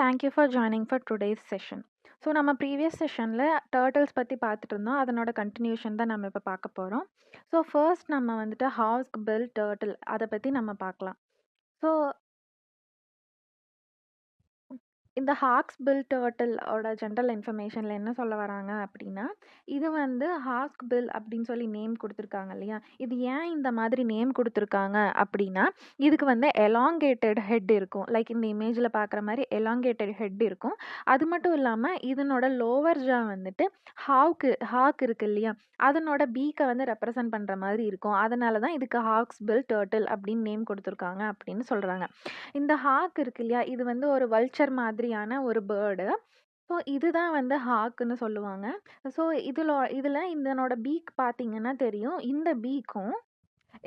Thank you for joining for today's session. So நம்ம previous செஷனில் turtles பற்றி பார்த்துட்டு இருந்தோம். அதனோட கண்டினியூஷன் தான் நம்ம இப்போ பார்க்க போகிறோம். ஸோ ஃபர்ஸ்ட் நம்ம வந்துட்டு ஹாஸ்க் பில் டர்ட்டில் அதை பற்றி நம்ம பார்க்கலாம். ஸோ இந்த ஹாக்ஸ் பில் டர்ட்டில் ஓட ஜென்ரல் இன்ஃபர்மேஷனில் என்ன சொல்ல வராங்க அப்படின்னா, இது வந்து ஹாஸ்க் பில் அப்படின்னு சொல்லி நேம் கொடுத்துருக்காங்க இல்லையா? இது ஏன் இந்த மாதிரி நேம் கொடுத்துருக்காங்க அப்படின்னா, இதுக்கு வந்து எலாங்கேட்டட் ஹெட் இருக்கும். லைக் இந்த இமேஜில் பார்க்குற மாதிரி எலாங்கேட்டட் ஹெட் இருக்கும். அது மட்டும் இல்லாமல் இதனோட லோவர் ஜா வந்துட்டு ஹாக் இருக்கு இல்லையா? அதனோட பீக்கை வந்து ரெப்ரசன்ட் பண்ணுற மாதிரி இருக்கும். அதனால தான் இதுக்கு ஹாக்ஸ் பில் டர்ட்டில் அப்படின்னு நேம் கொடுத்துருக்காங்க அப்படின்னு சொல்கிறாங்க. இந்த ஹாக் இருக்கு இல்லையா? இது வந்து ஒரு வல்ச்சர் மாதிரியான ஒரு பேர்டு. ஸோ இதுதான் வந்து ஹாக்குன்னு சொல்லுவாங்க. ஸோ இதில் இதனோட பீக் பார்த்தீங்கன்னா தெரியும். இந்த பீக்கும்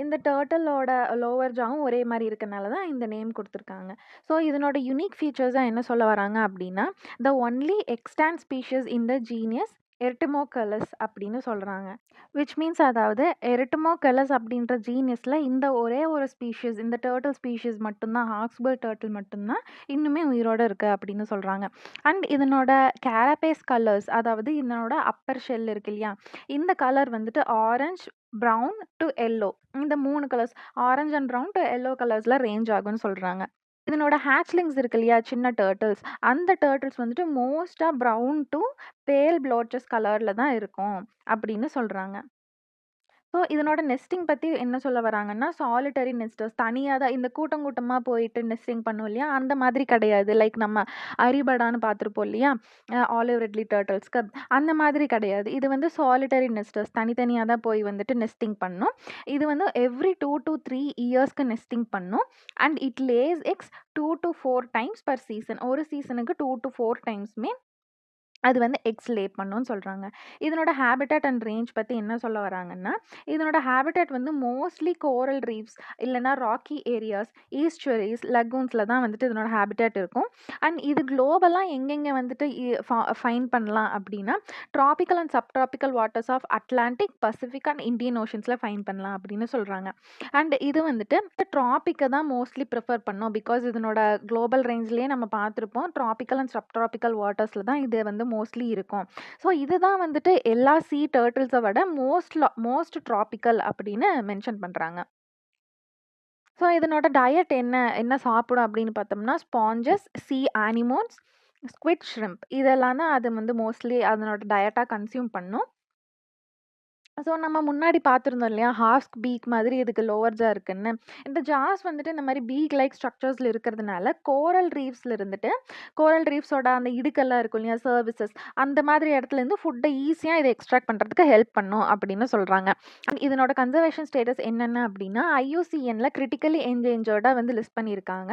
இந்த டர்ட்டிலோட லோவர் ஜாவும் ஒரே மாதிரி இருக்கனால தான் இந்த நேம் கொடுத்துருக்காங்க. ஸோ இதனோட யுனிக் ஃபீச்சர்ஸாக என்ன சொல்ல வராங்க அப்படின்னா, the only extant species in the genus Eretmochelys அப்படின்னு சொல்கிறாங்க. விச் மீன்ஸ் அதாவது எரிட்டமோகலஸ் அப்படின்ற ஜீனியஸில் இந்த ஒரே ஒரு ஸ்பீஷிஸ், இந்த டர்ட்டில் ஸ்பீஷிஸ் மட்டும்தான், ஹாக்ஸ்பில் டர்ட்டில் மட்டும்தான் இன்னுமே உயிரோடு இருக்குது அப்படின்னு சொல்கிறாங்க. அண்ட் இதனோட கேரபேஸ் கலர்ஸ், அதாவது இதனோட அப்பர் ஷெல் இருக்கு இல்லையா? இந்த கலர் வந்துட்டு ஆரஞ்ச், ப்ரவுன் டு எல்லோ, இந்த 3 colours orange and brown to yellow கலர்ஸில் ரேஞ்ச் ஆகும்னு சொல்கிறாங்க. இதனோட ஹேட்ச்லிங்ஸ் இருக்கு இல்லையா? சின்ன டர்ட்டில்ஸ், அந்த டர்ட்டில்ஸ் வந்துட்டு மோஸ்ட்டாக ப்ரவுன் டு பேல் ப்ளோச்சஸ் கலரில் தான் இருக்கும் அப்படின்னு சொல்கிறாங்க. ஸோ இதனோட நெஸ்டிங் பற்றி என்ன சொல்ல வராங்கன்னா, சாலிட்டரி நெஸ்டர்ஸ், தனியாக தான் இந்த கூட்டம் கூட்டமாக போயிட்டு நெஸ்டிங் பண்ணும் இல்லையா? அந்த மாதிரி கிடையாது. லைக் நம்ம அரிபடான்னு பார்த்துருப்போம் இல்லையா? ஆலிவ் ரெட்லி டர்ட்டில்ஸ்க்கு அந்த மாதிரி கிடையாது. இது வந்து சாலிட்டரி நெஸ்டர்ஸ், தனித்தனியாக தான் போய் வந்துட்டு நெஸ்டிங் பண்ணும். இது வந்து எவ்ரி 2 to 3 இயர்ஸ்க்கு நெஸ்டிங் பண்ணும். And it lays eggs 2 to 4 times per season. ஒரு சீசனுக்கு 2 to 4 டைம்ஸ்மே அது வந்து எக்ஸ் லே பண்ணுன்னு சொல்கிறாங்க. இதனோட ஹேபிட்டட் அண்ட் ரேஞ்ச் பற்றி என்ன சொல்ல வராங்கன்னா, இதனோட ஹேபிட்டட் வந்து மோஸ்ட்லி கோரல் ரீஃப்ஸ் இல்லைனா ராக்கி ஏரியாஸ், ஈஸ்டுவரிஸ், லகூன்ஸில் தான் வந்துட்டு இதனோட ஹேபிட்டட் இருக்கும். அண்ட் இது குளோபலாக எங்கெங்கே வந்துட்டு ஃபைன் பண்ணலாம் அப்படின்னா, tropical and subtropical waters of Atlantic, Pacific and Indian ஓஷன்ஸில் ஃபைன் பண்ணலாம் அப்படின்னு சொல்கிறாங்க. அண்ட் இது வந்துட்டு ட்ராபிக்கை தான் மோஸ்ட்லி ப்ரிஃபர் பண்ணோம். பிகாஸ் இதனோட குளோபல் ரேஞ்ச்லேயே நம்ம பார்த்துருப்போம், ட்ராபிக்கல் அண்ட் சப்ட்ராபிக்கல் வாட்டர்ஸில் தான் இது வந்து மோஸ்ட்லி இருக்கும். ஸோ இதுதான் வந்துட்டு எல்லா சீ டர்ட்டில்ஸை விட மோஸ்ட் ட்ராபிக்கல் அப்படின்னு மென்ஷன் பண்ணுறாங்க. ஸோ இதனோட டயட் என்ன சாப்பிடும் அப்படின்னு பார்த்தோம்னா, ஸ்பாஞ்சஸ், சீ ஆனிமோன்ஸ், ஸ்குவிட், ஷ்ரிம்ப், இதெல்லாம் தான் அது வந்து மோஸ்ட்லி அதனோட டயட்டாக கன்சியூம் பண்ணும். ஸோ நம்ம முன்னாடி பார்த்துருந்தோம் இல்லையா? ஹாஸ்க் பீக் மாதிரி இதுக்கு லோவர் ஜா இருக்குன்னு. இந்த ஜாஸ் வந்துட்டு இந்த மாதிரி பீக் லைக் ஸ்ட்ரக்சர்ஸில் இருக்கிறதுனால கோரல் ரீஃப்ஸோட அந்த இடுக்கெல்லாம் இருக்கும் இல்லையா? சர்வீசஸ், அந்த மாதிரி இடத்துலேருந்து ஃபுட்டை ஈஸியாக இதை எக்ஸ்ட்ராக்ட் பண்ணுறதுக்கு ஹெல்ப் பண்ணும் அப்படின்னு சொல்கிறாங்க. இதனோட கன்சர்வேஷன் ஸ்டேட்டஸ் என்னென்ன அப்படின்னா, IUCNல கிரிட்டிக்கலி என்டேஞ்சர்டாக வந்து லிஸ்ட் பண்ணியிருக்காங்க.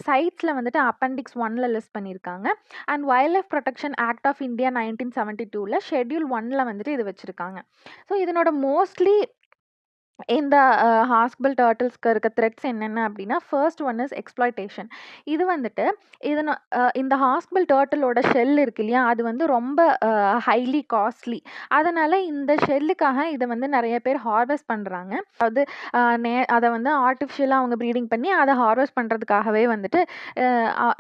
சைட்ஸில் வந்துட்டு அப்பெண்டிக்ஸ் 1ல் லிஸ்ட் பண்ணியிருக்காங்க. And wild life protection act of India 1972ல் ஷெட்யூல் 1ல் வந்துட்டு இது வச்சுருக்காங்க. ஸோ இதனோட மோஸ்ட்லி இந்த ஹாஸ்பில் டர்ட்டில்ஸ்க்கு இருக்க த்ரெட்ஸ் என்னென்ன அப்படின்னா, ஃபர்ஸ்ட் ஒன் இஸ் எக்ஸ்ப்ளாய்டேஷன். இது வந்துட்டு இந்த ஹாஸ்பில் டர்ட்டிலோட ஷெல் இருக்கு இல்லையா? அது வந்து ரொம்ப ஹைலி காஸ்ட்லி. அதனால் இந்த ஷெல்லுக்காக இதை வந்து நிறைய பேர் ஹார்வெஸ்ட் பண்ணுறாங்க. அதாவது அதை வந்து ஆர்டிஃபிஷியலாக அவங்க ப்ரீடிங் பண்ணி அதை ஹார்வெஸ்ட் பண்ணுறதுக்காகவே வந்துட்டு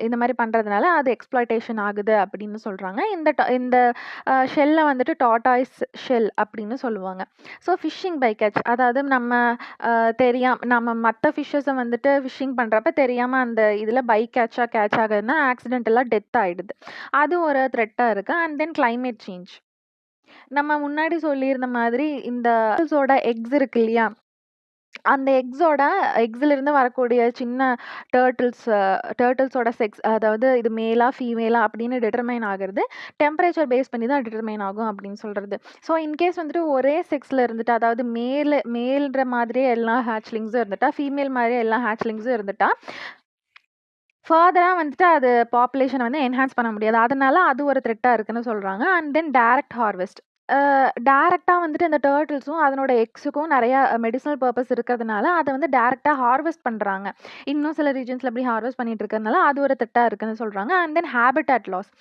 இந்த மாதிரி பண்ணுறதுனால அது எக்ஸ்ப்ளாய்டேஷன் ஆகுது அப்படின்னு சொல்கிறாங்க. இந்த ஷெல்லை வந்துட்டு டாட்டாய்ஸ் ஷெல் அப்படின்னு சொல்லுவாங்க. ஸோ ஃபிஷ்ஷிங் பை கேட்ச், அதாவது நம்ம மற்ற ஃபிஷ்ஷஸை வந்துட்டு ஃபிஷ்ஷிங் பண்ணுறப்ப தெரியாமல் அந்த இதில் பை கேட்ச் ஆகுதுன்னா ஆக்சிடென்டலாக டெத் ஆகிடுது. அது ஒரு த்ரெட்டாக இருக்குது. And then climate change. நம்ம முன்னாடி சொல்லியிருந்த மாதிரி இந்த எக்ஸ் இருக்கு இல்லையா? அந்த எக்ஸிலிருந்து வரக்கூடிய சின்ன டர்ட்டில்ஸோட செக்ஸ், அதாவது இது மேலா ஃபீமேலா அப்படின்னு டிட்டர்மைன் ஆகிறது டெம்பரேச்சர் பேஸ் பண்ணி தான் டிட்டர்மைன் ஆகும் அப்படின்னு சொல்கிறது. ஸோ இன்கேஸ் வந்துட்டு ஒரே செக்ஸில் இருந்துட்டு, அதாவது மேல்ன்ற மாதிரியே எல்லா ஹேட்ச்லிங்ஸும் இருந்துட்டா, ஃபீமேல் மாதிரியே எல்லா ஹேட்ச்லிங்ஸும் இருந்துட்டா, ஃபர்தராக வந்துட்டு அது பாப்புலேஷனை வந்து என்ஹான்ஸ் பண்ண முடியாது. அதனால அது ஒரு த்ரெட்டாக இருக்குன்னு சொல்கிறாங்க. அண்ட் தென் டைரக்ட் ஹார்வெஸ்ட், டைரக்ட்டா வந்துட்டு இந்த டர்ட்டில்ஸும், அதனோட எக்ஸுக்கும் நெறைய மெடிசினல் பர்ப்பஸ் இருக்கிறதுனால, அத வந்து டைரக்ட்டா ஹார்வெஸ்ட் பண்றாங்க. இன்னும் சில ரீஜியன்ஸ்ல அப்படி ஹார்வெஸ்ட் பண்ணிட்டு இருக்கிறதுனால, அது ஒரு த்ரெட்டா இருக்குன்னு சொல்றாங்க. And then habitat loss.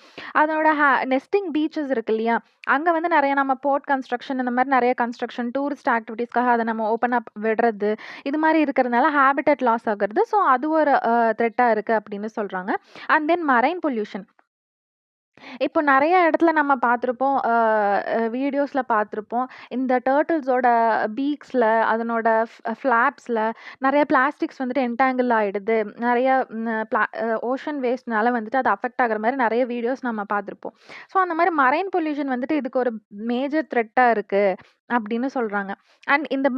அதோட நெஸ்டிங் பீச்சஸ் இருக்கு இல்லையா? அங்க வந்து நெறைய நம்ம போர்ட் கன்ஸ்ட்ரக்ஷன் இந்த மாரி நெறைய கன்ஸ்ட்ரக்ஷன், டூரிஸ்ட் ஆக்டிவிட்டீஸ்க்காக அத நம்ம ஓப்பன் அப் விடுறது, இது மாரி இருக்கிறதுனால ஹேபிட்டாட் லாஸ் ஆகுறது. ஸோ அது ஒரு த்ரெட்டா இருக்கு அப்படின்னு சொல்றாங்க. And then marine pollution. இப்போ நெறைய இடத்துல நம்ம பார்த்துருப்போம். அ அ வீடியோஸ்ல பார்த்துருப்போம். இந்த டர்ட்டில்ஸோட பீக்ஸ்ல, அதனோட ஃப்ளாப்ஸ்ல நெறைய பிளாஸ்டிக்ஸ் வந்துட்டு என்டாங்கிள் ஆயிடுது. நெறைய ம் பிளா ஓஷன் வேஸ்ட்னால வந்துட்டு அது அஃபெக்ட் ஆகுற மாரி நெறைய வீடியோஸ் நம்ம பார்த்துருப்போம். ஸோ அந்த மாரி மரைன் பொல்யூஷன் வந்துட்டு இதுக்கு ஒரு மேஜர் த்ரெட்டா இருக்கு அப்படின்னு சொல்றாங்க. அண்ட் இந்த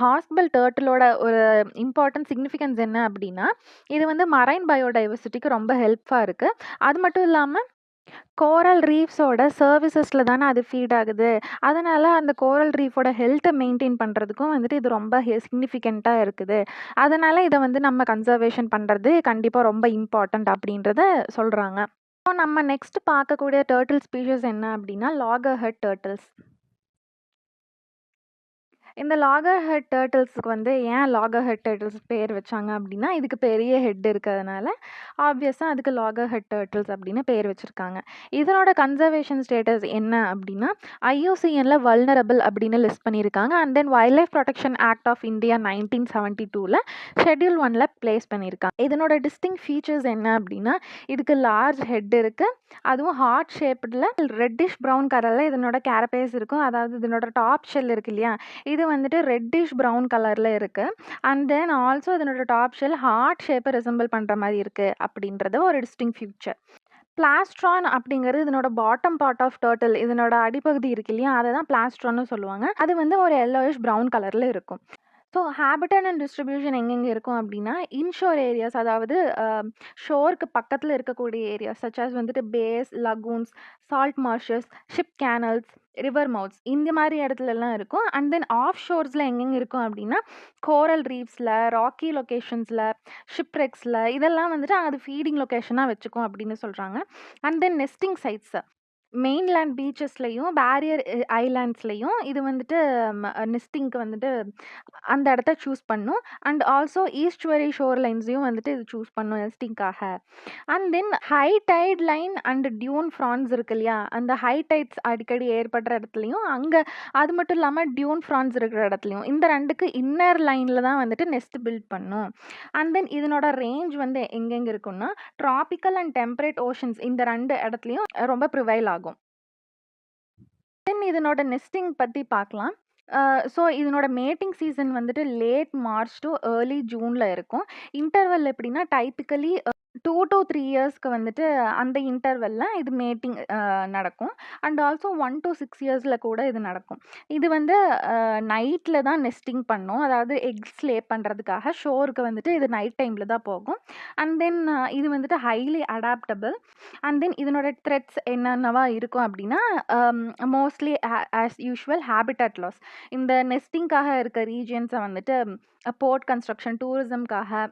ஹார்ஸ்பில் டர்ட்டிலோட ஒரு இம்பார்ட்டன்ட் சிக்னிஃபிகன்ஸ் என்ன அப்படின்னா, இது வந்து மரைன் பயோடைவர்சிட்டிக்கு ரொம்ப ஹெல்ப்ஃபா இருக்கு. அது மட்டும் இல்லாம கோரல் ரீஃப்ஸோட சர்விசஸ்ல தானே அது ஃபீட் ஆகுது. அதனால அந்த கோரல் ரீஃபோட ஹெல்த்த மெயின்டெயின் பண்றதுக்கும் வந்துட்டு இது ரொம்ப சிக்னிஃபிகன்ட்டா இருக்குது. அதனால இத வந்து நம்ம கன்சர்வேஷன் பண்றது கண்டிப்பா ரொம்ப இம்பார்ட்டன்ட் அப்படின்றத சொல்றாங்க. இப்போ நம்ம நெக்ஸ்ட் பார்க்கக்கூடிய டர்ட்டில் ஸ்பீஷீஸ் என்ன அப்படின்னா, லாகர் ஹெட் டர்ட்டில்ஸ். இந்த லாகர் ஹெட் டர்ட்டில்ஸ்க்கு வந்து ஏன் லாகர் ஹெட் டர்ட்டில்ஸ் பேர் வச்சாங்க அப்படின்னா, இதுக்கு பெரிய ஹெட் இருக்கிறதுனால, ஆப்வியஸா அதுக்கு லாகர் ஹெட் டர்ட்டில்ஸ் அப்படின்னு பேர் வச்சிருக்காங்க. இதனோட கன்சர்வேஷன் ஸ்டேட்டஸ் என்ன அப்படின்னா, ஐயூசிஎன்ல வல்னரபிள் அப்படின்னு லிஸ்ட் பண்ணியிருக்காங்க. And then wildlife protection act of India 1972ல ஷெட்யூல் 1ல பிளேஸ் பண்ணியிருக்காங்க. இதனோட டிஸ்டிங்க்ட் ஃபீச்சர்ஸ் என்ன அப்படின்னா, இதுக்கு லார்ஜ் ஹெட் இருக்கு. அதுவும் ஹார்ட் ஷேப்டுல ரெட்டிஷ் ப்ரவுன் கலர்ல இதனோட கேரபேஸ் இருக்கும். அதாவது இதனோட டாப் ஷெல் இருக்கு இல்லையா? இது வந்துட்டு ரெட்டிஷ் ப்ரவுன் கலர்ல இருக்கு. அண்ட் தென் ஆல்சோ இதனோட டாப் ஷெல் ஹார்ட் ஷேப்பை ரிசெம்பிள் பண்ற மாரி இருக்கு அப்படின்றது ஒரு டிஸ்டிங்க்ட் ஃபீச்சர். பிளாஸ்ட்ரான் அப்படிங்கிறது இதனோட பாட்டம் பார்ட் ஆஃப் டர்ட்டில். இதனோட அடிப்பகுதி இருக்கு இல்லையா? அத தான் பிளாஸ்ட்ரான்னு சொல்லுவாங்க. அது வந்து ஒரு yellowish ப்ரவுன் கலர்ல இருக்கும். ஸோ ஹேபிட்டட் அண்ட் டிஸ்ட்ரிபியூஷன் எங்கெங்கே இருக்கும் அப்படின்னா, இன்ஷோர் ஏரியாஸ் அதாவது ஷோருக்கு பக்கத்தில் இருக்கக்கூடிய ஏரியாஸ் சச் ஆஸ் வந்துட்டு bays, lagoons, salt marshes, ship canals, river mouths இந்த மாதிரி இடத்துலலாம் இருக்கும். அண்ட் தென் ஆஃப் ஷோர்ஸில் எங்கெங்கே இருக்கும் அப்படின்னா, கோரல் ரீஃப்ஸில், ராக்கி லொக்கேஷன்ஸில், ஷிப்ரெக்ஸில் இதெல்லாம் வந்துட்டு அது ஃபீடிங் லொக்கேஷனாக வச்சுக்கும் அப்படின்னு சொல்கிறாங்க. And then nesting sites mainland பீச்சஸ்லயும், பேரியர் ஐலேண்ட்ஸ்லயும் இது வந்துட்டு நெஸ்டிங்க்கு வந்துட்டு அந்த இடத்த சூஸ் பண்ணும். அண்ட் ஆல்சோ ஈஸ்ட்வரி ஷோர் லைன்ஸையும் வந்துட்டு இது சூஸ் பண்ணும் நெஸ்டிங்க்காக. And then high tide line and dune fronts இருக்கு இல்லையா? அந்த ஹை டைட்ஸ் அடிக்கடி ஏற்படுற இடத்துலயும், அங்க அது மட்டும் இல்லாம டியூன் ஃப்ரான்ஸ் இருக்கிற இடத்துலயும், இந்த 2க்கு இன்னர் லைன்ல தான் வந்துட்டு நெஸ்ட் பில்ட் பண்ணும். அண்ட் தென் இதனோட ரேஞ்ச் வந்து எங்கெங்க இருக்கும்னா, ட்ராபிக்கல் அண்ட் டெம்பரேட் ஓஷன்ஸ் இந்த 2 இடத்துலயும் ரொம்ப ப்ரிவைல் ஆகும். தென் இதனோட நெஸ்டிங் பத்தி பார்க்கலாம். ஸோ இதனோட மேட்டிங் சீசன் வந்துட்டு லேட் மார்ச் டூ ஏர்லி ஜூன்ல இருக்கும். இன்டர்வல் எப்படின்னா டைப்பிக்கலி 2 to 3 இயர்ஸ்க்கு வந்துட்டு அந்த இன்டர்வல்ல இது மேட்டிங் நடக்கும். அண்ட் ஆல்சோ 1 to 6 இயர்ஸ்ல கூட இது நடக்கும். இது வந்து நைட்ல தான் நெஸ்டிங் பண்ணும். அதாவது எக்ஸ் லே பண்றதுக்காக ஷோருக்கு வந்துட்டு இது நைட் டைம்ல தான் போகும். அண்ட் தென் இது வந்துட்டு ஹைலி அடாப்டபிள். அண்ட் தென் இதனோட த்ரெட்ஸ் என்னென்னவா இருக்கும் அப்படின்னா, mostly as usual habitat loss. இந்த நெஸ்டிங்காக இருக்க ரீஜியன்ஸை வந்துட்டு போர்ட் கன்ஸ்ட்ரக்ஷன், டூரிசம்காக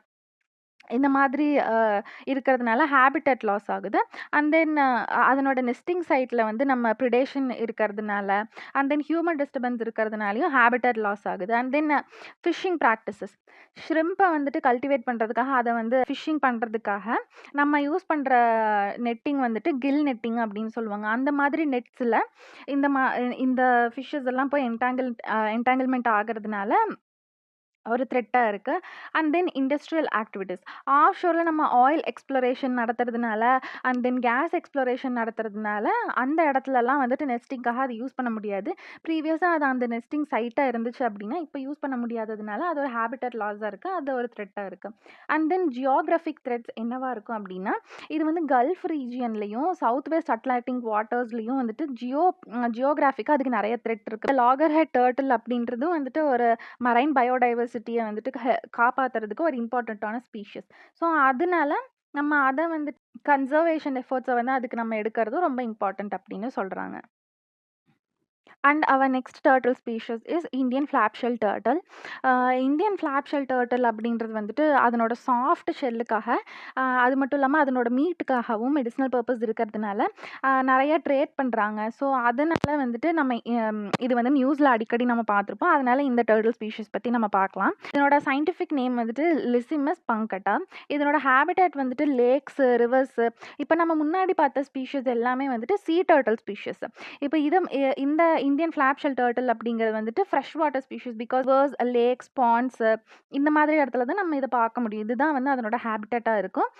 இந்த மாதிரி இருக்கிறதுனால ஹேபிட்டட் லாஸ் ஆகுது. அண்ட் தென் அதனோட நெஸ்டிங் சைட்ல வந்து நம்ம ப்ரிடேஷன் இருக்கிறதுனால, அண்ட் தென் ஹியூமன் டிஸ்டர்பன்ஸ் இருக்கிறதுனாலயும் ஹேபிட்டட் லாஸ் ஆகுது. அண்ட் தென் ஃபிஷிங் ப்ராக்டிசஸ் ஷ்ரிம்பை வந்துட்டு கல்டிவேட் பண்ணுறதுக்காக அதை வந்து ஃபிஷிங் பண்ணுறதுக்காக நம்ம யூஸ் பண்ணுற நெட்டிங் வந்துட்டு கில் நெட்டிங் அப்படின்னு சொல்லுவாங்க. அந்த மாதிரி நெட்ஸில் இந்த ஃபிஷ்ஷஸ் எல்லாம் போய் என்டாங்கிள்மெண்ட் ஆகிறதுனால ஒரு த்ரெட்டா இருக்கு. And then industrial activities. Off ஷோர்ல நம்ம ஆயில் எக்ஸ்ப்ளோரேஷன் நடத்துறதுனால, அண்ட் தென் கேஸ் எக்ஸ்ப்ளோரேஷன் நடத்துறதுனால, அந்த இடத்துலலாம் வந்துட்டு நெஸ்டிங்காக அது யூஸ் பண்ண முடியாது. ப்ரீவியஸா அது அந்த நெஸ்டிங் சைட்டா இருந்துச்சு அப்படின்னா, இப்ப யூஸ் பண்ண முடியாததுனால, அது ஒரு ஹேபிட்டட் லாஸா இருக்கு. அது ஒரு த்ரெட்டா இருக்கு. அண்ட் தென் ஜியோகிராஃபிக் த்ரெட்ஸ் என்னவா இருக்கும் அப்படின்னா, இது வந்து கல்ஃப் ரீஜியன்லயும், சவுத் வெஸ்ட் அட்லாண்டிக் வாட்டர்ஸ்லயும் வந்துட்டு ஜியோகிராஃபிக்கா அதுக்கு நெறைய த்ரெட் இருக்கு. லாகர் ஹெட் டர்ட்டில் அப்படின்றதும் வந்துட்டு ஒரு மரைன் பயோடைவர்சிட்டியை வந்துட்டு காப்பாத்துறதுக்கு ஒரு இம்பார்ட்டண்ட்டான ஸ்பீஷிஸ். ஸோ அதனால நம்ம அதை வந்து கன்சர்வேஷன் எஃபர்ட்ஸை வந்து அதுக்கு நம்ம எடுக்கிறதும் ரொம்ப இம்பார்ட்டன்ட் அப்படின்னு சொல்கிறாங்க. And our next turtle species is Indian flapshell turtle. Indian flapshell turtle அப்படின்றது வந்துட்டு அதனோட சாஃப்ட் ஷெல்லுக்காக, அது மட்டும் இல்லாமல் அதனோட மீட்டுக்காகவும் மெடிசினல் பர்பஸ் இருக்கிறதுனால நிறைய ட்ரேட் பண்ணுறாங்க. ஸோ அதனால வந்துட்டு நம்ம இது வந்து நியூஸில் அடிக்கடி நம்ம பார்த்துருப்போம். அதனால இந்த டர்ட்டில் ஸ்பீஷஸ் பற்றி நம்ம பார்க்கலாம். இதனோட சயின்டிஃபிக் நேம் வந்துட்டு லிசிமஸ் பங்கட்டா. இதனோட ஹேபிட்டேட் வந்துட்டு லேக்ஸ், ரிவர்ஸ். இப்போ நம்ம முன்னாடி பார்த்த ஸ்பீஷஸ் எல்லாமே வந்துட்டு சீ டர்ட்டில் ஸ்பீஷஸ். இப்போ இந்த இந்தியன் ஃப்ளாப்ஷெல் டர்ட்டில் அப்படிங்கிறது வந்துட்டு fresh water species. Because lakes, ponds இந்த மாதிரி இடத்துல தான் நம்ம இதை பார்க்க முடியும். இதுதான் வந்து அதனோட ஹேபிட்டட்டாக இருக்கும்.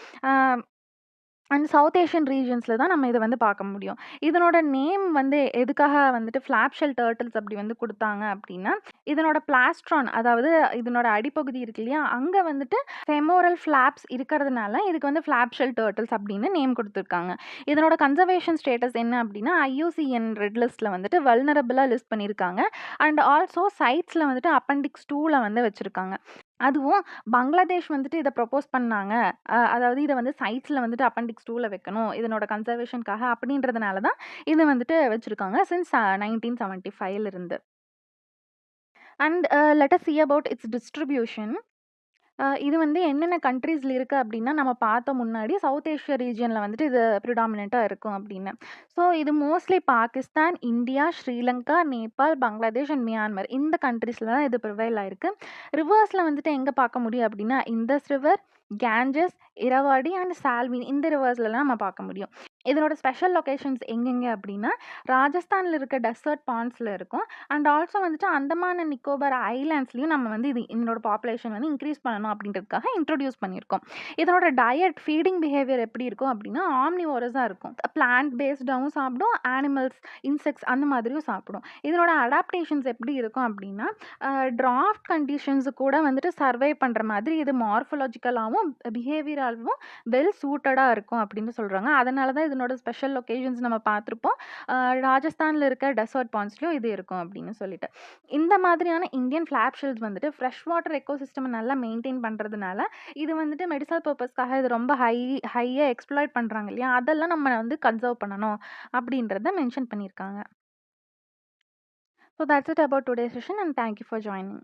அண்ட் சவுத் ஏஷியன் ரீஜன்ஸில் தான் நம்ம இதை வந்து பார்க்க முடியும். இதனோட நேம் வந்து எதுக்காக வந்துட்டு ஃப்ளாப்ஷெல் டர்ட்டில்ஸ் அப்படி வந்து கொடுத்தாங்க அப்படின்னா, இதனோட பிளாஸ்ட்ரான், அதாவது இதனோட அடிப்பகுதி இருக்கு இல்லையா, அங்கே வந்துட்டு ஃபெமோரல் ஃப்ளாப்ஸ் இருக்கிறதுனால இதுக்கு வந்து ஃப்ளாப்ஷெல் டர்ட்டில்ஸ் அப்படின்னு நேம் கொடுத்துருக்காங்க. இதனோட கன்சர்வேஷன் ஸ்டேட்டஸ் என்ன அப்படின்னா, IUCN ரெட் லிஸ்ட்டில் வந்துட்டு வல்னரபிளாக லிஸ்ட் பண்ணியிருக்காங்க. அண்ட் ஆல்சோ சைட்ஸில் வந்துட்டு அப்பெண்டிக்ஸ் 2ல வந்து வச்சுருக்காங்க. அதுவும் பங்களாதேஷ் வந்துட்டு இதை ப்ரொப்போஸ் பண்ணாங்க. அதாவது இதை வந்து சைட்ஸில் வந்துட்டு அப்பெண்டிக்ஸ் 2ல வைக்கணும் இதனோட கன்சர்வேஷனுக்காக, அப்படின்றதுனால தான் இது வந்துட்டு வச்சுருக்காங்க சின்ஸ் 1975 இருந்து. And let us see about its distribution. இது வந்து என்னென்ன கண்ட்ரீஸில் இருக்குது அப்படின்னா, நம்ம பார்த்த முன்னாடி சவுத் ஏஷியா ரீஜியனில் வந்துட்டு இது ப்ரிடாமினெண்ட்டாக இருக்கும் அப்படின்னு. ஸோ இது mostly Pakistan, India, Sri Lanka, Nepal, Bangladesh and Myanmar இந்த கண்ட்ரீஸில் தான் இது ப்ரிவைல் ஆயிருக்கு. ரிவர்ஸில் வந்துட்டு எங்கே பார்க்க முடியும் அப்படின்னா, இந்தஸ் ரிவர், கேஞ்சஸ், இரவாடி அண்ட் சால்வின் இந்த ரிவர்ஸ்லலாம் நம்ம பார்க்க முடியும். இதனோட ஸ்பெஷல் லொக்கேஷன்ஸ் எங்கெங்கே அப்படின்னா, ராஜஸ்தானில் இருக்க டெசர்ட் பாண்ட்ஸில் இருக்கும். அண்ட் ஆல்சோ வந்துட்டு அந்தமான் அண்ட் நிக்கோபார் ஐலாண்ட்ஸ்லையும் நம்ம வந்து இதனோட பாப்புலேஷன் வந்து இன்க்ரீஸ் பண்ணணும் அப்படின்றதுக்காக இன்ட்ரடியூஸ் பண்ணியிருக்கோம். இதனோட டயட், ஃபீடிங் பிஹேவியர் எப்படி இருக்கும் அப்படின்னா, ஆம்னிவோரஸாக இருக்கும். பிளான்ட் பேஸ்டாகவும் சாப்பிடும், அனிமல்ஸ், இன்செக்ட்ஸ் அந்த மாதிரியும் சாப்பிடும். இதனோட அடாப்டேஷன்ஸ் எப்படி இருக்கும் அப்படின்னா, டிராஃப்ட் கண்டிஷன்ஸு கூட வந்துட்டு சர்வை பண்ணுற மாதிரி இது மார்ஃபலாஜிக்கலாகவும் பிஹேவியராகவும் வெல் சூட்டடாக இருக்கும் அப்படின்னு சொல்கிறாங்க. அதனால தான் இதனோட ஸ்பெஷல் லொக்கேஷன்ஸ் நம்ம பார்த்துருப்போம். ராஜஸ்தானில் இருக்க டெசர்ட் பாண்ட்ஸ்லையும் இது இருக்கும் அப்படின்னு சொல்லிட்டு. இந்த மாதிரியான இந்தியன் ஃப்ளாப்ஷெல்ஸ் வந்துட்டு ஃப்ரெஷ் வாட்டர் எக்கோசிஸ்டம் நல்லா மெயின்டைன் பண்ணுறதுனால இது வந்துட்டு மெடிசனல் பர்பஸ்க்காக இது ரொம்ப ஹையாக எக்ஸ்ப்ளாய்ட் பண்ணுறாங்க இல்லையா, அதெல்லாம் நம்ம வந்து கன்சர்வ் பண்ணணும் அப்படின்றத மென்ஷன் பண்ணியிருக்காங்க. So that's it about today session and thank you for joining.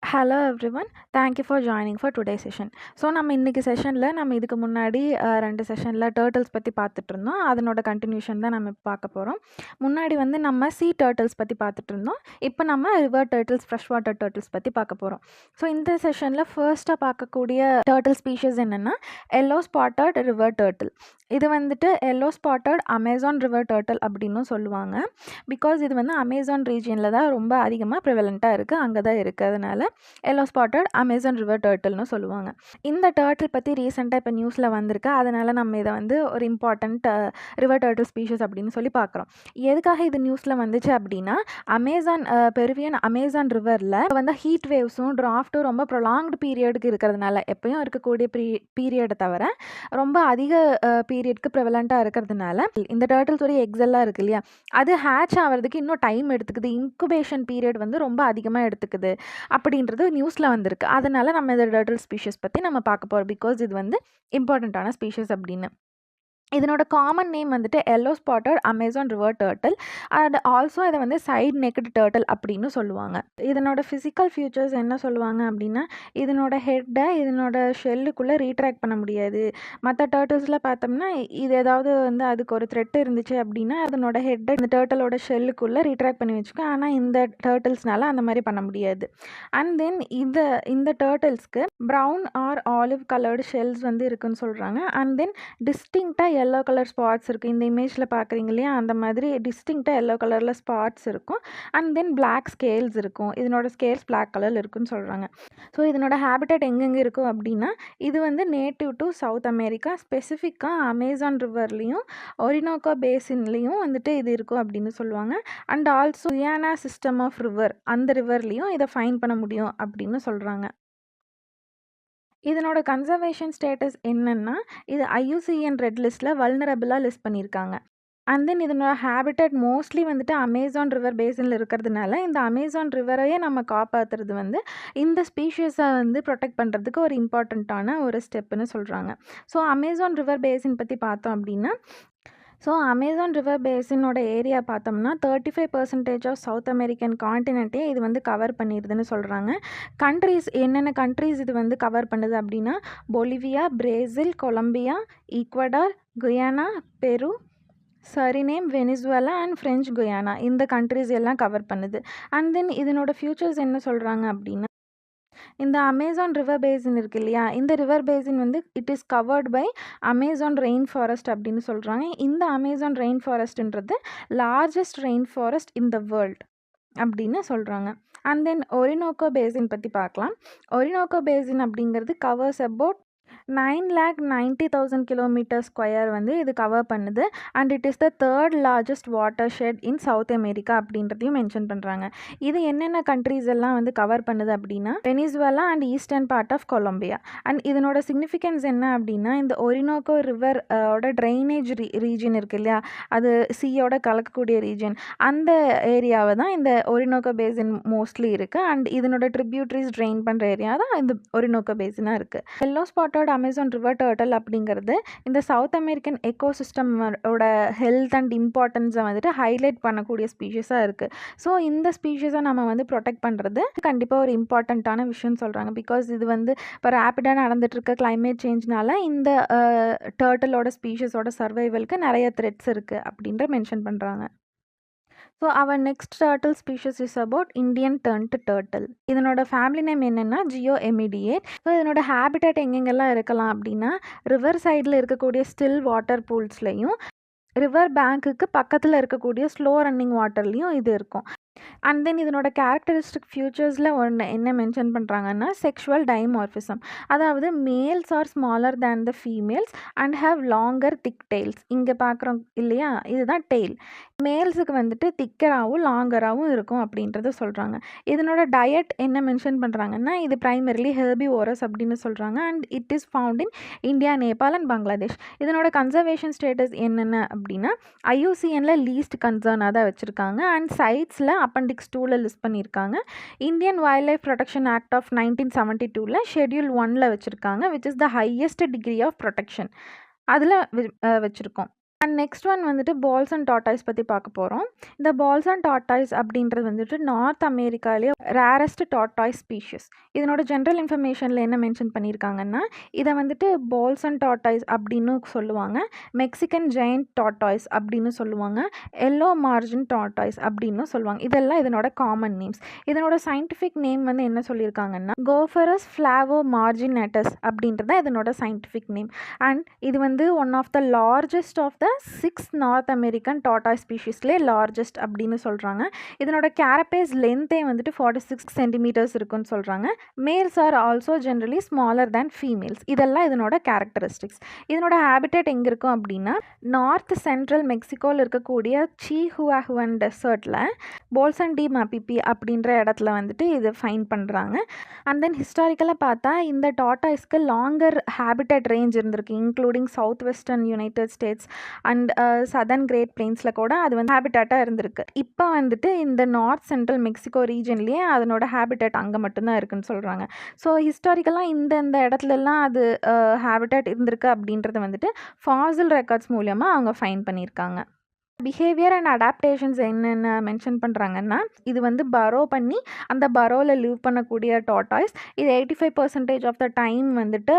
Hello everyone, thank you for joining for today session. So நம்ம இன்றைக்கி செஷனில் நம்ம இதுக்கு முன்னாடி 2 செஷனில் டர்ட்டில்ஸ் பற்றி பார்த்துட்ருந்தோம். அதனோட கண்டினியூஷன் தான் நம்ம பார்க்க போகிறோம். முன்னாடி வந்து நம்ம சீ டர்ட்டில்ஸ் பற்றி பார்த்துட்ருந்தோம். இப்போ நம்ம river turtles, fresh water turtles பற்றி பார்க்க போகிறோம். ஸோ இந்த செஷனில் ஃபர்ஸ்ட்டாக பார்க்கக்கூடிய டர்ட்டில் ஸ்பீஷஸ் என்னென்னா, எல்லோ ஸ்பாட்டட் ரிவர் டர்ட்டில். இது வந்துட்டு yellow spotted Amazon river turtle அப்படின்னும் சொல்லுவாங்க. பிகாஸ் இது வந்து அமேசான் ரீஜியனில் தான் ரொம்ப அதிகமாக ப்ரிவலண்ட்டாக இருக்குது, அங்கே தான் இருக்குது. அதனால் எல்லோ ஸ்பாட்டட் அமேசான் ரிவர் டர்ட்டில்னு சொல்லுவாங்க. இந்த டர்ட்டில் பற்றி ரீசெண்டாக இப்போ நியூஸில் வந்திருக்கு. அதனால் நம்ம இதை வந்து ஒரு இம்பார்ட்டண்ட் ரிவர் டர்ட்டில் ஸ்பீஷஸ் அப்படின்னு சொல்லி பார்க்குறோம். எதுக்காக இது நியூஸில் வந்துச்சு அப்படின்னா, பெருவியன் அமேசான் ரிவரில் வந்து ஹீட் வேவ்ஸும் டிராஃப்ட்டும் ரொம்ப ப்ரொலாங்டு பீரியடுக்கு இருக்கிறதுனால, எப்பயும் இருக்கக்கூடிய பீரியடை தவிர ரொம்ப அதிக பீரியட்க்கு ப்ரிவலண்ட்டாக இருக்கிறதுனால இந்த டர்ட்டில்ஸோட எக்ஸெல்லாம் இருக்குது இல்லையா, அது ஹேட்ச் ஆகிறதுக்கு இன்னும் டைம் எடுத்துக்குது. இன்குபேஷன் பீரியட் வந்து ரொம்ப அதிகமாக எடுத்துக்குது அப்படின்றது நியூஸில் வந்திருக்கு. அதனால் நம்ம இந்த டர்ட்டில் ஸ்பீஷஸ் பற்றி நம்ம பார்க்க போகிறோம். பிகாஸ் இது வந்து இம்பார்ட்டண்ட்டான ஸ்பீஷஸ் அப்படின்னு. இதனோட காமன் நேம் வந்துட்டு yellow spotted Amazon river turtle. And also இதை வந்து சைட் நெக்கட் டர்ட்டில் அப்படின்னு சொல்லுவாங்க. இதனோட ஃபிசிக்கல் ஃபியூச்சர்ஸ் என்ன சொல்லுவாங்க அப்படின்னா, இதனோட ஹெட்டை இதனோட ஷெல்லுக்குள்ளே ரீட்ராக்ட் பண்ண முடியாது. மற்ற டர்ட்டில்ஸில் பார்த்தோம்னா இது ஏதாவது வந்து அதுக்கு ஒரு த்ரெட் இருந்துச்சு அப்படின்னா அதனோட ஹெட்டை இந்த டர்ட்டிலோட ஷெல்லுக்குள்ளே ரீட்ராக்ட் பண்ணி வச்சுக்கோம். ஆனால் இந்த டர்ட்டில்ஸ்னால அந்த மாதிரி பண்ண முடியாது. அண்ட் தென் இந்த டர்ட்டில்ஸ்க்கு brown or olive coloured shells வந்து இருக்குன்னு சொல்கிறாங்க. அண்ட் தென் டிஸ்டிங்க்டாக எல்லோ கலர் ஸ்பாட்ஸ் இருக்குது. இந்த இமேஜில் பார்க்குறீங்க இல்லையா, அந்த மாதிரி டிஸ்டிங்க்டாக எல்லோ கலரில் ஸ்பாட்ஸ் இருக்கும். அண்ட் தென் பிளாக் ஸ்கேல்ஸ் இருக்கும். இதனோட ஸ்கேல்ஸ் பிளாக் கலரில் இருக்குன்னு சொல்கிறாங்க. ஸோ இதனோட ஹேபிட்டட் எங்கெங்கே இருக்கும் அப்படின்னா, இது வந்து நேட்டிவ் டு சவுத் அமெரிக்கா, ஸ்பெசிஃபிக்காக அமேசான் ரிவர்லேயும் ஒரினோக்கோ பேசின்லேயும் வந்துட்டு இது இருக்கும் அப்படின்னு சொல்லுவாங்க. And also Guyana system of river, அந்த ரிவர்லேயும் இதை ஃபைண்ட் பண்ண முடியும் அப்படின்னு சொல்கிறாங்க. இதனோட கன்சர்வேஷன் ஸ்டேட்டஸ் என்னென்னா, இது IUCN ரெட் லிஸ்ட்டில் வல்னரபிளாக லிஸ்ட் பண்ணியிருக்காங்க. அண்ட் தென் இதனோட ஹேபிட்டட் மோஸ்ட்லி வந்துட்டு அமேசான் ரிவர் பேசினில் இருக்கிறதுனால, இந்த அமேசான் ரிவரையே நம்ம காப்பாற்றுறது வந்து இந்த ஸ்பீஷீஸை வந்து ப்ரொடெக்ட் பண்ணுறதுக்கு ஒரு இம்பார்ட்டண்ட்டான ஒரு ஸ்டெப்புன்னு சொல்கிறாங்க. ஸோ அமேசான் ரிவர் பேசின் பற்றி பார்த்தோம் அப்படின்னா, ஸோ அமேசான் ரிவர் பேசினோட ஏரியா பார்த்தோம்னா 35% ஆஃப் சவுத் அமெரிக்கன் காண்டினென்ட்டே இது வந்து கவர் பண்ணிடுதுன்னு சொல்கிறாங்க. கண்ட்ரீஸ் என்னென்ன கண்ட்ரீஸ் இது வந்து கவர் பண்ணுது அப்படின்னா Bolivia, Brazil, Colombia, Ecuador, Guyana, Peru, Suriname, Venezuela and French Guiana இந்த கண்ட்ரீஸ் எல்லாம் கவர் பண்ணுது. அண்ட் தென் இதனோட ஃபியூச்சர்ஸ் என்ன சொல்கிறாங்க அப்படின்னா இந்த அமேசான் ரிவர் பேசின் இருக்கு இல்லையா, இந்த ரிவர் பேசின் வந்து it is covered by Amazon rainforest அப்படின்னு சொல்கிறாங்க. இந்த அமேசான் ரெயின் ஃபாரஸ்ட்ன்றது largest rainforest in the world அப்படின்னு சொல்கிறாங்க. அண்ட் தென் ஒரினோக்கோ பேசின் பற்றி பார்க்கலாம். ஒரினோக்கோ பேசின் அப்படிங்கிறது கவர்ஸ் அபவுட் 9,90,000 கிலோமீட்டர் ஸ்கொயர் வந்து இது கவர் பண்ணுது. And it is the third largest watershed in South America அப்படின்றதையும் மென்ஷன் பண்ணுறாங்க. இது என்னென்ன கண்ட்ரீஸ் எல்லாம் வந்து கவர் பண்ணுது அப்படின்னா Venezuela and eastern part of Colombia. And இதனோட சிக்னிஃபிகன்ஸ் என்ன அப்படின்னா இந்த ஒரினோக்கோ ரிவர் ஓட ட்ரைனேஜ் ரீஜன் இருக்கு இல்லையா, அது சீயோட கலக்கக்கூடிய ரீஜன், அந்த ஏரியாவை தான் இந்த ஒரினோக்கோ பேசின் மோஸ்ட்லி இருக்குது. அண்ட் இதனோட ட்ரிபியூட்ரிஸ் ட்ரெயின் பண்ணுற ஏரியா தான் இந்த ஒரினோக்கோ பேசினாக இருக்குது. Yellow spotted Amazon river turtle அப்படிங்கிறது இந்த சவுத் அமெரிக்கன் எக்கோசிஸ்டமோட ஹெல்த் அண்ட் இம்பார்ட்டன்ஸை வந்துட்டு ஹைலைட் பண்ணக்கூடிய ஸ்பீஷஸாக இருக்குது. ஸோ இந்த ஸ்பீஷஸை நம்ம வந்து ப்ரொடெக்ட் பண்ணுறது கண்டிப்பாக ஒரு இம்பார்ட்டண்ட்டான விஷயம்னு சொல்கிறாங்க. பிகாஸ் இது வந்து இப்போ ரேப்பிடாக நடந்துகிட்ருக்க கிளைமேட் சேஞ்ச்னால இந்த டர்ட்டிலோட ஸ்பீஷஸோட சர்வைவலுக்கு நிறைய த்ரெட்ஸ் இருக்குது அப்படின்ற மென்ஷன் பண்ணுறாங்க. So our next turtle species is about Indian tent turtle. இதனோட ஃபேமிலி நேம் என்னென்னா ஜியோ எமிடியேட். ஸோ இதனோட ஹேபிட்டட் எங்கெங்கெல்லாம் இருக்கலாம் அப்படின்னா ரிவர் சைடில் இருக்கக்கூடிய ஸ்டில் வாட்டர் பூல்ஸ்லையும் ரிவர் பேங்க்குக்கு பக்கத்தில் இருக்கக்கூடிய ஸ்லோ ரன்னிங் வாட்டர்லேயும் இது இருக்கும். அண்ட் தென் இதனோட கேரக்டரிஸ்டிக் ஃபியூச்சர்ஸில் ஒன்று என்ன மென்ஷன் பண்ணுறாங்கன்னா செக்ஷுவல் டைமார்ஃபிசம், அதாவது males are smaller than the females and have longer thick tails. இங்கே பார்க்குறோம் இல்லையா, இதுதான் டெய்ல். மேல்ஸுக்கு வந்துட்டு திக்கராகவும் லாங்கராகவும் இருக்கும் அப்படின்றத சொல்கிறாங்க. இதனோட டயட் என்ன மென்ஷன் பண்ணுறாங்கன்னா இது ப்ரைமரிலி ஹெர்பிவோரஸ் அப்படின்னு சொல்கிறாங்க. And it is found in India, Nepal and Bangladesh. இதனோட கன்சர்வேஷன் ஸ்டேட்டஸ் என்னென்ன அப்படின்னா ஐயூசிஎனில் லீஸ்ட் கன்சர்னாக தான் வச்சுருக்காங்க. அண்ட் சைட்ஸில் அப்பெண்டிக்ஸ் 2ல் லிஸ்ட் பண்ணியிருக்காங்க. Indian wild life protection act of 1972 schedule 1ல் வச்சுருக்காங்க, which is the highest degree of protection, அதில் வச்சுருக்கோம். அண்ட் நெக்ஸ்ட் ஒன் வந்துட்டு பால்ஸ் அண்ட் டாட்டாய்ஸ் பற்றி பார்க்க போகிறோம். இந்த பால்ஸ் அண்ட் டாட்டாய்ஸ் அப்படின்றது வந்துட்டு நார்த் அமெரிக்காலேயே ரேரஸ்ட் டாட்டாய்ஸ் ஸ்பீஷஸ். இதனோட ஜென்ரல் இன்ஃபர்மேஷனில் என்ன மென்ஷன் பண்ணியிருக்காங்கன்னா இதை வந்துட்டு பால்ஸ் அண்ட் டாட்டாய்ஸ் அப்படின்னு சொல்லுவாங்க, மெக்சிகன் ஜெயண்ட் டாட்டாய்ஸ் அப்படின்னு சொல்லுவாங்க, எல்லோ மார்ஜின் டாட்டாய்ஸ் அப்படின்னு சொல்லுவாங்க. இதெல்லாம் இதனோட காமன் நேம்ஸ். இதனோட சயின்டிஃபிக் நேம் வந்து என்ன சொல்லியிருக்காங்கன்னா கோஃபரஸ் ஃப்ளாவோ மார்ஜினேட்டஸ் அப்படின்றது தான் இதனோட சயின்டிஃபிக் நேம். அண்ட் இது வந்து one of the largest of the 6 North American டாட்டாய் ஸ்பீஷீஸ்லேயே லார்ஜஸ்ட் அப்படின்னு சொல்கிறாங்க. இதனோட கேரபேஸ் லென்த்தே வந்துட்டு 46 சென்டிமீட்டர்ஸ் இருக்குன்னு சொல்கிறாங்க. Males are also generally smaller than females. இதெல்லாம் இதனோட கேரக்டரிஸ்டிக்ஸ். இதனோட ஹேபிட்டட் எங்கே இருக்கும் அப்படின்னா நார்த் சென்ட்ரல் மெக்சிகோவில் இருக்கக்கூடிய சீஹுவாஹுவன் டெசர்ட்டில் போல்சன் டி மபிபி அப்படின்ற இடத்துல வந்துட்டு இது ஃபைன் பண்ணுறாங்க. அண்ட் தென் ஹிஸ்டாரிக்கலாக பார்த்தா இந்த டாட்டாய்ஸ்க்கு லாங்கர் ஹேபிட்டட் ரேஞ்ச் இருந்திருக்கு, including southwestern United States and southern Great பிளெயின்ஸில் கூட அது வந்து ஹேபிட்டட்டாக இருந்திருக்கு. இப்போ வந்துட்டு இந்த நார்த் சென்ட்ரல் மெக்சிகோ ரீஜன்லேயே அதனோட ஹேபிட்டட் அங்கே மட்டும்தான் இருக்குன்னு சொல்கிறாங்க. ஸோ ஹிஸ்டாரிக்கலாக இந்த இடத்துலலாம் அது ஹேபிட்டட் இருந்திருக்கு அப்படின்றத வந்துட்டு ஃபாசில் ரெக்கார்ட்ஸ் மூலமாக அவங்க ஃபைன் பண்ணியிருக்காங்க. பிஹேவியர் அண்ட் அடாப்டேஷன்ஸ் என்னென்ன மென்ஷன் பண்ணுறாங்கன்னா இது வந்து பரோ பண்ணி அந்த பரோவில் லிவ் பண்ணக்கூடிய டாட்டாய்ஸ். இது 85% ஆஃப் த டைம் வந்துட்டு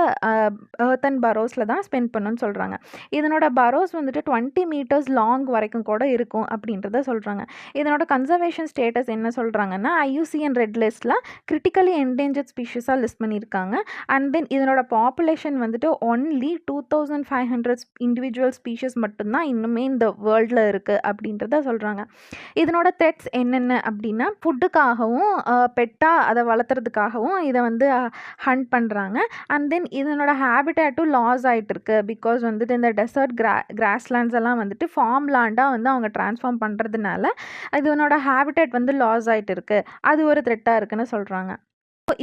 எர்த் அண்ட் பரோஸில் தான் ஸ்பெண்ட் பண்ணுன்னு சொல்கிறாங்க. இதனோட பரோஸ் வந்துட்டு 20 மீட்டர்ஸ் லாங் வரைக்கும் கூட இருக்கும் அப்படின்றத சொல்கிறாங்க. இதனோட கன்சர்வேஷன் ஸ்டேட்டஸ் என்ன சொல்கிறாங்கன்னா ஐயூசிஎன் ரெட் லிஸ்ட்டில் கிரிட்டிக்கலி என்டேஞ்சர்ட் ஸ்பீஷஸாக லிஸ்ட் பண்ணியிருக்காங்க. அண்ட் தென் இதனோட பாப்புலேஷன் வந்துட்டு ஒன்லி 2500 இண்டிவிஜுவல் ஸ்பீஷஸ் மட்டும்தான் இன்னுமே இந்த வேர்ல்டில் இருக்குது அப்படின்றத சொல்கிறாங்க. இதனோட த்ரெட்ஸ் என்னென்ன அப்படின்னா ஃபுட்டுக்காகவும் பெட்டாக அதை வளர்த்துறதுக்காகவும் இதை வந்து ஹண்ட் பண்ணுறாங்க. அண்ட் தென் இதனோட ஹேபிட்டேட்டும் லாஸ் ஆகிட்டு இருக்கு. பிகாஸ் வந்துட்டு இந்த டெசர்ட் கிராஸ்லேண்ட்ஸ் எல்லாம் வந்துட்டு ஃபார்ம் லேண்டாக வந்து அவங்க டிரான்ஸ்ஃபார்ம் பண்ணுறதுனால இதனோட ஹேபிட்டேட் வந்து லாஸ் ஆகிட்டு இருக்கு, அது ஒரு த்ரெட்டாக இருக்குன்னு சொல்கிறாங்க.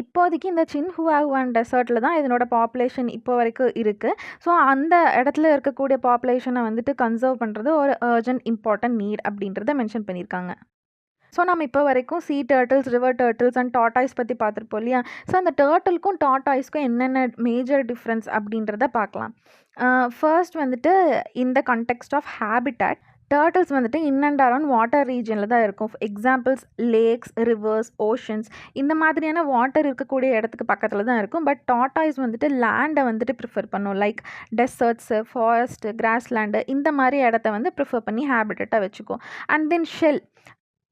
இப்போதைக்கு இந்த சின்ஹுவாகுவான் டெசர்ட்டில் தான் இதனோட பாப்புலேஷன் இப்போ வரைக்கும் இருக்குது. ஸோ அந்த இடத்துல இருக்கக்கூடிய பாப்புலேஷனை வந்துட்டு கன்சர்வ் பண்ணுறது ஒரு அர்ஜென்ட் இம்பார்ட்டன்ட் நீட் அப்படின்றத மென்ஷன் பண்ணியிருக்காங்க. ஸோ நம்ம இப்போ வரைக்கும் sea turtles, river turtles and tortoise பற்றி பார்த்துருப்போம் இல்லையா? ஸோ அந்த டர்ட்டிலுக்கும் டார்டாய்ஸ்க்கும் என்னென்ன மேஜர் டிஃப்ரென்ஸ் அப்படின்றத பார்க்கலாம். ஃபர்ஸ்ட் வந்துட்டு இந்த கண்டெக்ஸ்ட் ஆஃப் ஹேபிட்டாட், டர்ட்டில்ஸ் வந்துட்டு இன் அண்ட் அரவுண்ட் வாட்டர் ரீஜனில் தான் இருக்கும். எக்ஸாம்பிள்ஸ் லேக்ஸ், ரிவர்ஸ், ஓஷன்ஸ் இந்த மாதிரியான வாட்டர் இருக்கக்கூடிய இடத்துக்கு பக்கத்தில் தான் இருக்கும். பட் டார்டாய்ஸ் வந்துட்டு லேண்டை வந்துட்டு ப்ரிஃபர் பண்ணும். லைக் டெசர்ட்ஸு, ஃபாரஸ்ட்டு, கிராஸ்லேண்டு இந்த மாதிரி இடத்த வந்து ப்ரிஃபர் பண்ணி ஹேபிட்டட்டாக வச்சுக்கும். அண்ட் தென் ஷெல்,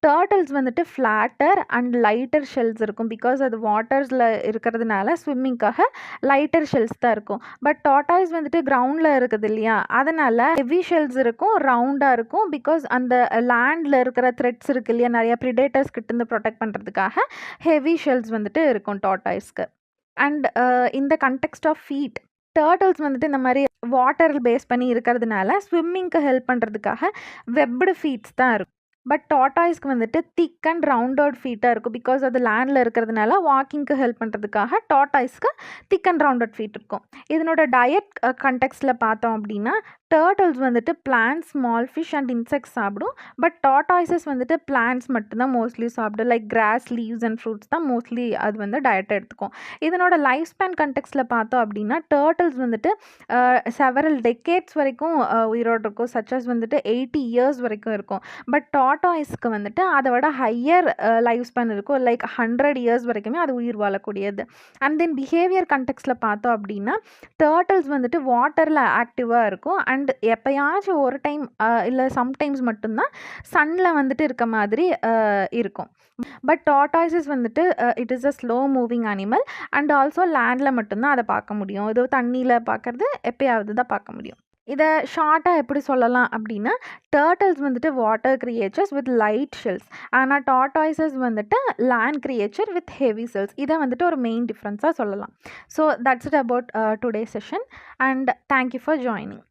டர்ட்டில்ஸ் வந்துட்டு ஃப்ளாட்டர் அண்ட் லைட்டர் ஷெல்ஸ் இருக்கும். பிகாஸ் அது வாட்டர்ஸில் இருக்கிறதுனால ஸ்விம்மிங்காக லைட்டர் ஷெல்ஸ் தான் இருக்கும். பட் டார்டாய்ஸ் வந்துட்டு கிரவுண்டில் இருக்குது இல்லையா, அதனால் ஹெவி ஷெல்ஸ் இருக்கும், ரவுண்டாக இருக்கும். பிகாஸ் அந்த லேண்டில் இருக்கிற த்ரெட்ஸ் இருக்குது இல்லையா, நிறைய ப்ரிடேட்டர்ஸ் கிட்டேருந்து ப்ரொடெக்ட் பண்ணுறதுக்காக ஹெவி ஷெல்ஸ் வந்துட்டு இருக்கும் டார்டாய்ஸ்க்கு. அண்ட் இந்த கண்டெக்ஸ்ட் ஆஃப் ஃபீட், டர்ட்டில்ஸ் வந்துட்டு இந்த மாதிரி வாட்டர் பேஸ் பண்ணி இருக்கிறதுனால ஸ்விம்மிங்க்கு ஹெல்ப் பண்ணுறதுக்காக வெப்டு ஃபீட்ஸ் தான் இருக்கும். பட் டார்டாய்ஸ்க்கு வந்துட்டு திக் அண்ட் ரவுண்டட் ஃபீட்டாக இருக்கும். பிகாஸ் அது லேண்டில் இருக்கிறதுனால வாக்கிங்க்கு ஹெல்ப் பண்ணுறதுக்காக டார்டாய்ஸ்க்கு திக் அண்ட் ரவுண்டட் ஃபீட் இருக்கும். இதனோட டயட் கண்டெக்ஸ்டில் பார்த்தோம் அப்படின்னா, டர்ட்டில்ஸ் வந்துட்டு plants, small fish and insects சாப்பிடும். பட் டார்டாய்ஸஸ் வந்துட்டு பிளான்ட்ஸ் மட்டும்தான் மோஸ்ட்லி சாப்பிடும். Like cross, leaves and fruits தான் மோஸ்ட்லி அது வந்து டயட்டை எடுத்துக்கும். இதனோட லைஃப் ஸ்பேன் கண்டெக்ஸ்டில் பார்த்தோம் அப்படின்னா, டர்ட்டில்ஸ் வந்துட்டு செவரல் டெக்கேட்ஸ் வரைக்கும் உயிரோடு இருக்கும். சச்சஸ் வந்துட்டு 80 இயர்ஸ் வரைக்கும் இருக்கும். பட் டார்டாய்ஸ்க்கு வந்துட்டு அதை விட ஹையர் லைஃப் ஸ்பேன் இருக்கும். லைக் 100 இயர்ஸ் வரைக்குமே அது உயிர் வாழக்கூடியது. அண்ட் தென் பிஹேவியர் கண்டெக்ஸ்டில் பார்த்தோம் அப்படின்னா, டர்ட்டில்ஸ் வந்துட்டு வாட்டரில் ஆக்டிவாக இருக்கும். அண்ட் எப்போயாச்சும் ஒரு டைம் இல்லை சம்டைம்ஸ் மட்டும்தான் சன்னில் வந்துட்டு இருக்க மாதிரி இருக்கும். பட் டார்டாய்ஸஸ் வந்துட்டு it is a slow moving animal and also லேண்டில் மட்டும்தான் அதை பார்க்க முடியும். இது தண்ணியில் பார்க்குறது எப்பயாவது தான் பார்க்க முடியும். இதை ஷார்ட்டாக எப்படி சொல்லலாம் அப்படின்னா, டர்ட்டில்ஸ் வந்துட்டு water creatures with light shells, ஆனால் டார்டாய்ஸஸ் வந்துட்டு land creature with heavy shells. இதை வந்துட்டு ஒரு மெயின் டிஃப்ரென்ஸாக சொல்லலாம். So that's it about today session and thank you for joining.